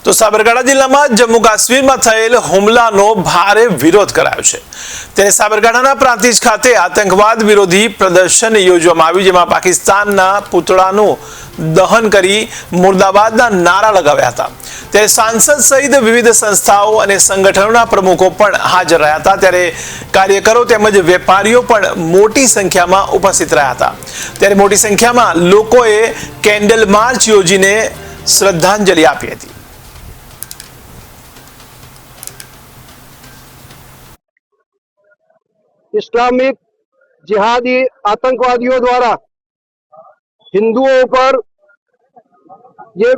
તો સાબરકાંઠા જિલ્લામાં જમ્મુ કાશ્મીરમાં થયેલ હુમલાનો ભારે વિરોધ કરાયો છે। ત્યારે સાબરકાંઠાના પ્રાંતિજ ખાતે આતંકવાદ વિરોધી પ્રદર્શન યોજવામાં આવ્યું, જેમાં પાકિસ્તાનના પૂતળાનું દહન કરી મુર્દાબાદના નારા લગાવ્યા હતા। ત્યારે સાંસદ સહિત વિવિધ સંસ્થાઓ અને સંગઠનોના પ્રમુખો પણ હાજર રહ્યા હતા। ત્યારે કાર્યકરો તેમજ વેપારીઓ પણ મોટી સંખ્યામાં ઉપસ્થિત રહ્યા હતા। ત્યારે મોટી સંખ્યામાં લોકોએ કેન્ડલ માર્ચ યોજીને શ્રદ્ધાંજલિ આપી હતી। इस्लामिक जिहादी आतंकवादियों द्वारा हिंदुओं पर ये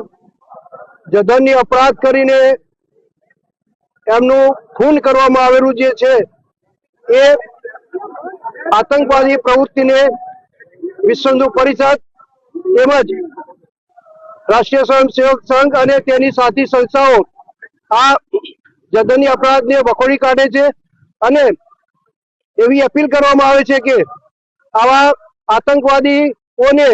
जघन्य अपराध करीने एमનું खून કરવામાં આવેલું જે છે એ આતંકવાદી પ્રવૃત્તિને વિશ્વ હિન્દુ પરિષદ તેમજ રાષ્ટ્રીય સ્વયંસેવક સંઘ અને તેની સાથી સંસ્થાઓ આ જઘન્ય અપરાધને વખોડી કાઢે છે અને એવી અપીલ કરવામાં આવે છે કે આવા આતંકવાદીઓને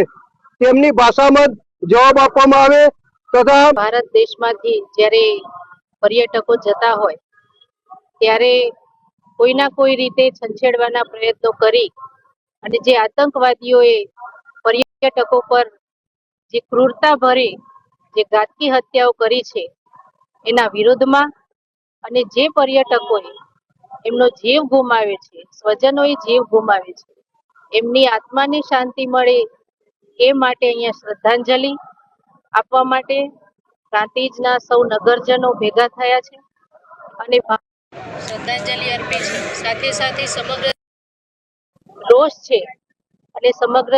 તેમની ભાષામાં જવાબ આપવામાં આવે તથા ભારત દેશમાંથી જ્યારે પર્યટકો જતા હોય ત્યારે કોઈના કોઈ રીતે છંછેડવાના પ્રયત્નો કરી અને જે આતંકવાદીઓએ પર્યટકો પર જે ક્રૂરતા ભરી જે ઘાતકી હત્યાઓ કરી છે એના વિરોધમાં અને જે પર્યટકોએ એમનો જીવ ગુમાવ્યો છે, સ્વજનોએ જીવ ગુમાવ્યો છે, એમની આત્માને શાંતિ મળે એ માટે અહીંયા શ્રદ્ધાંજલિ આપવા માટે પ્રાંતિજના સૌ નગરજનો ભેગા થયા છે અને શ્રદ્ધાંજલિ અર્પી છે। સાથે સાથે સમગ્ર રોષ છે અને સમગ્ર